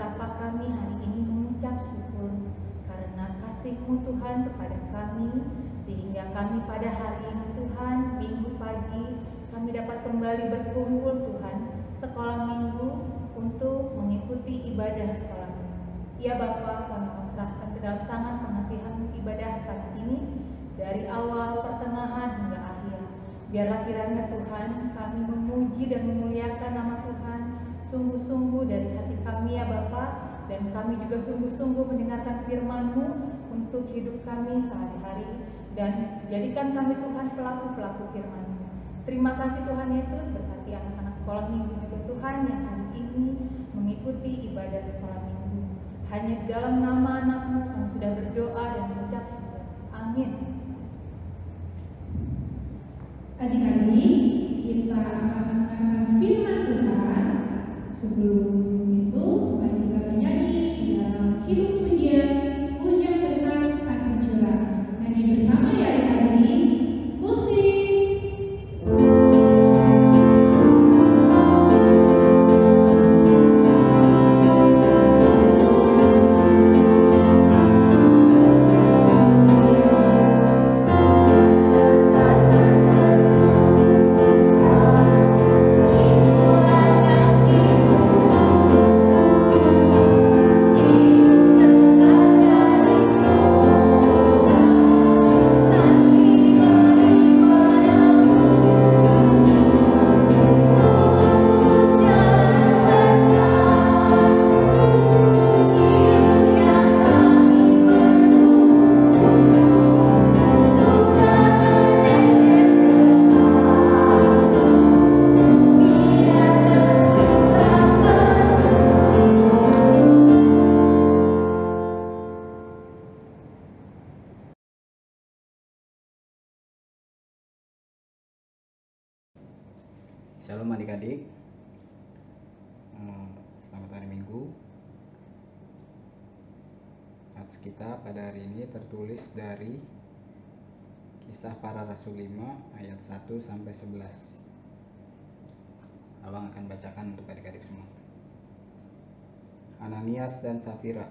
betapa kami hari ini mengucap syukur karena kasih-Mu Tuhan kepada kami, sehingga kami pada hari ini Tuhan, Minggu pagi, kami dapat kembali berkumpul Tuhan, sekolah minggu untuk mengikuti ibadah sekolah minggu. Ya Bapa, kami mau serahkan ke dalam tangan pengasihan ibadah kami ini, dari awal, pertengahan, hingga akhir. Biarlah kiranya Tuhan, kami memuji dan memuliakan nama Tuhan sungguh-sungguh dari hati kami ya Bapa, dan kami juga sungguh-sungguh mendengarkan firman-Mu untuk hidup kami sehari-hari, dan jadikan kami Tuhan pelaku-pelaku firman-Mu. Terima kasih Tuhan Yesus, berkati anak-anak sekolah minggu juga Tuhan yang hari ini mengikuti ibadah sekolah minggu. Hanya di dalam nama anak-Mu kami sudah berdoa dan mengucap syukur. Amin. Adik-adik, kita akan mendengarkan firman Tuhan. Sebelum itu, mari kita bernyanyi dalam kidung pujian, pujian berkat akan curah. Nyanyi bersama ya adik-adik. Musik. Shalom adik-adik, selamat hari Minggu. Nats kita pada hari ini tertulis dari Kisah Para Rasul 5 ayat 1 sampai 11. Abang akan bacakan untuk adik-adik semua. Ananias dan Safira.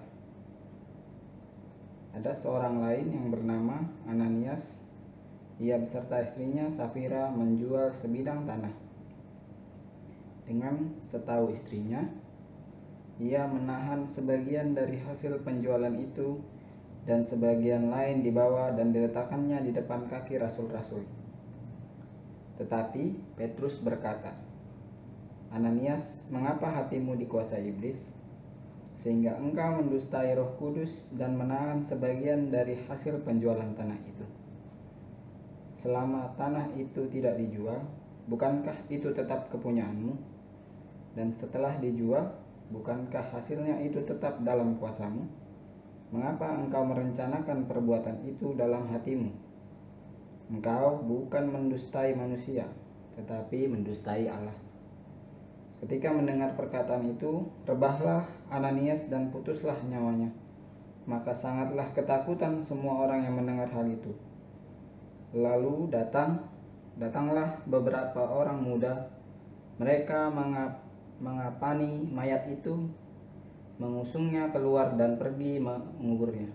Ada seorang lain yang bernama Ananias. Ia beserta istrinya Safira menjual sebidang tanah. Dengan setahu istrinya, ia menahan sebagian dari hasil penjualan itu dan sebagian lain dibawa dan diletakkannya di depan kaki rasul-rasul. Tetapi Petrus berkata, "Ananias, mengapa hatimu dikuasai iblis, sehingga engkau mendustai Roh Kudus dan menahan sebagian dari hasil penjualan tanah itu? Selama tanah itu tidak dijual, bukankah itu tetap kepunyaanmu? Dan setelah dijual, bukankah hasilnya itu tetap dalam kuasamu? Mengapa engkau merencanakan perbuatan itu dalam hatimu? Engkau bukan mendustai manusia, tetapi mendustai Allah." Ketika mendengar perkataan itu, rebahlah Ananias dan putuslah nyawanya. Maka sangatlah ketakutan semua orang yang mendengar hal itu. Lalu datanglah beberapa orang muda. Mereka mengapani mayat itu, mengusungnya keluar dan pergi menguburnya.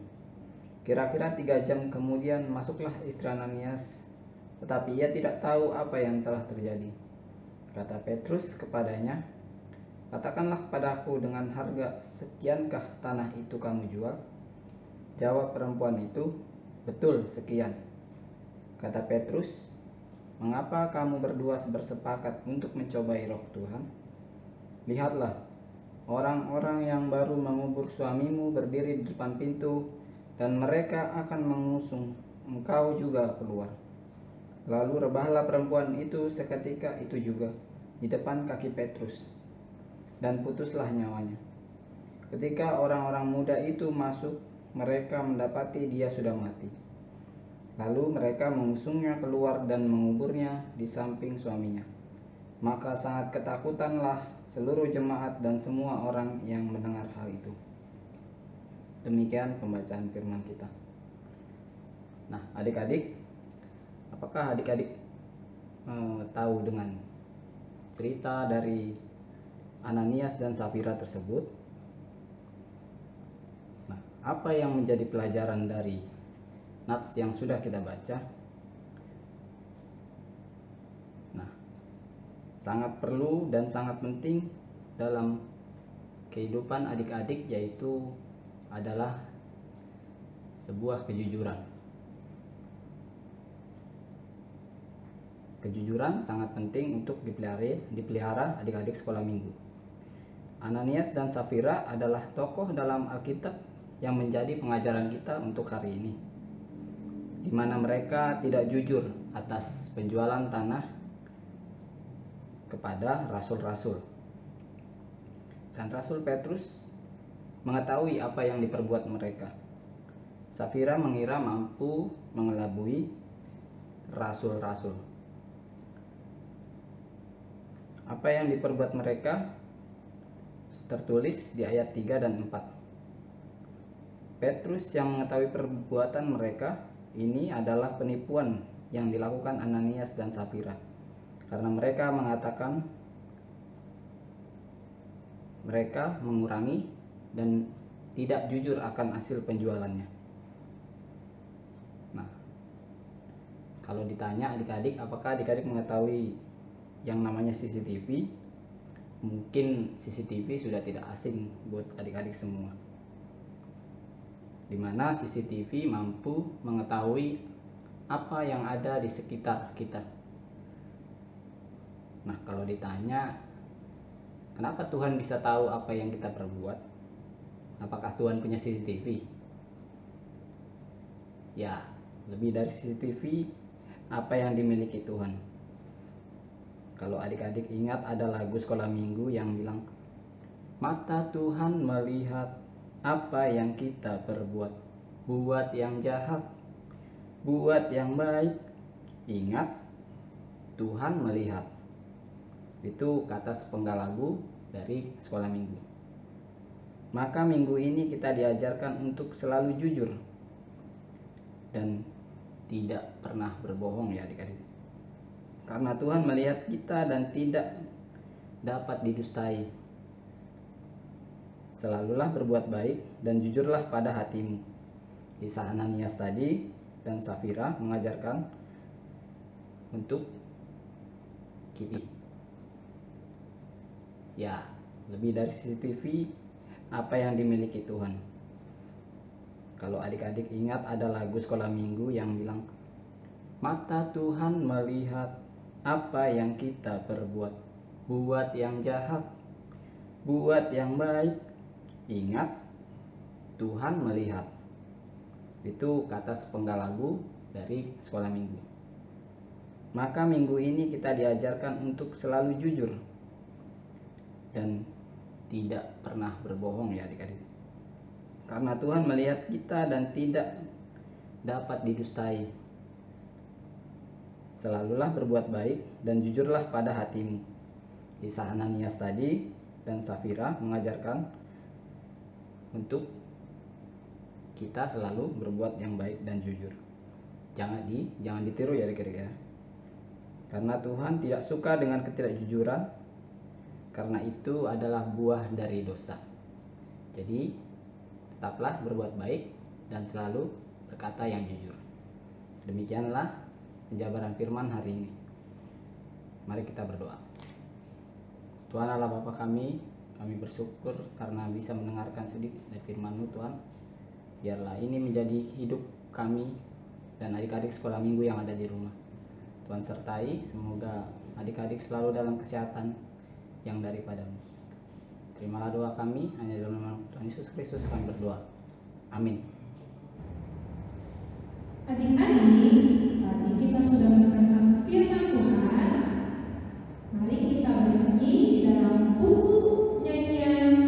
Kira-kira 3 jam kemudian masuklah istri Ananias, tetapi ia tidak tahu apa yang telah terjadi. Kata Petrus kepadanya, "Katakanlah kepadaku, dengan harga sekiankah tanah itu kamu jual?" Jawab perempuan itu, "Betul, sekian." Kata Petrus, "Mengapa kamu berdua bersepakat untuk mencobai Roh Tuhan? Lihatlah, orang-orang yang baru mengubur suamimu berdiri di depan pintu, dan mereka akan mengusung engkau juga keluar." Lalu rebahlah perempuan itu seketika itu juga di depan kaki Petrus, dan putuslah nyawanya. Ketika orang-orang muda itu masuk, mereka mendapati dia sudah mati. Lalu mereka mengusungnya keluar dan menguburnya di samping suaminya. Maka sangat ketakutanlah seluruh jemaat dan semua orang yang mendengar hal itu. Demikian pembacaan firman kita. Nah, adik-adik, apakah adik-adik tahu dengan cerita dari Ananias dan Safira tersebut? apa yang menjadi pelajaran dari nats yang sudah kita baca? Nah, sangat perlu dan sangat penting dalam kehidupan adik-adik yaitu adalah sebuah kejujuran. Kejujuran sangat penting untuk dipelihara adik-adik sekolah minggu. Ananias dan Safira adalah tokoh dalam Alkitab yang menjadi pengajaran kita untuk hari ini, di mana mereka tidak jujur atas penjualan tanah kepada rasul-rasul. Dan Rasul Petrus mengetahui apa yang diperbuat mereka. Safira mengira mampu mengelabui rasul-rasul. Apa yang diperbuat mereka tertulis di ayat 3 dan 4. Petrus yang mengetahui perbuatan mereka ini adalah penipuan yang dilakukan Ananias dan Safira, karena mereka mengatakan mereka mengurangi dan tidak jujur akan hasil penjualannya. Nah, kalau ditanya adik-adik, apakah adik-adik mengetahui yang namanya CCTV? Mungkin CCTV sudah tidak asing buat adik-adik semua, dimana CCTV mampu mengetahui apa yang ada di sekitar kita. Nah, kalau ditanya kenapa Tuhan bisa tahu apa yang kita perbuat, apakah Tuhan punya CCTV? Ya, lebih dari CCTV, apa yang dimiliki Tuhan. Kalau adik-adik ingat ada lagu sekolah minggu yang bilang, mata Tuhan melihat apa yang kita perbuat, buat yang jahat, buat yang baik, ingat Tuhan melihat. Itu kata sepenggal lagu dari sekolah minggu. Maka minggu ini kita diajarkan untuk selalu jujur dan tidak pernah berbohong ya adik-adik. Karena Tuhan melihat kita dan tidak dapat didustai. Selalulah berbuat baik dan jujurlah pada hatimu. Kisah Ananias tadi dan Safira mengajarkan untuk kita. Ya, lebih dari CCTV, apa yang dimiliki Tuhan. Kalau adik-adik ingat ada lagu sekolah minggu yang bilang, mata Tuhan melihat apa yang kita perbuat, buat yang jahat, buat yang baik, ingat Tuhan melihat. Itu kata sepenggal lagu dari sekolah minggu. Maka minggu ini kita diajarkan untuk selalu jujur dan tidak pernah berbohong ya adik-adik. Karena Tuhan melihat kita dan tidak dapat didustai. Selalulah berbuat baik dan jujurlah pada hatimu. Kisah Ananias tadi dan Safira mengajarkan untuk kita selalu berbuat yang baik dan jujur. Jangan ditiru ya adik-adik ya. Karena Tuhan tidak suka dengan ketidakjujuran, karena itu adalah buah dari dosa. Jadi tetaplah berbuat baik dan selalu berkata yang jujur. Demikianlah penjabaran firman hari ini. Mari kita berdoa. Tuhan Allah Bapa kami bersyukur karena bisa mendengarkan sedikit dari firman-Mu Tuhan. Biarlah ini menjadi hidup kami dan adik-adik sekolah minggu yang ada di rumah. Tuhan sertai, semoga adik-adik selalu dalam kesehatan yang daripada-Mu. Terimalah doa kami, hanya dalam nama Tuhan Yesus Kristus kami berdoa. Amin. Adik-adik, tadi kita sudah mendengarkan firman Tuhan. Mari kita bernyanyi di dalam buku nyanyian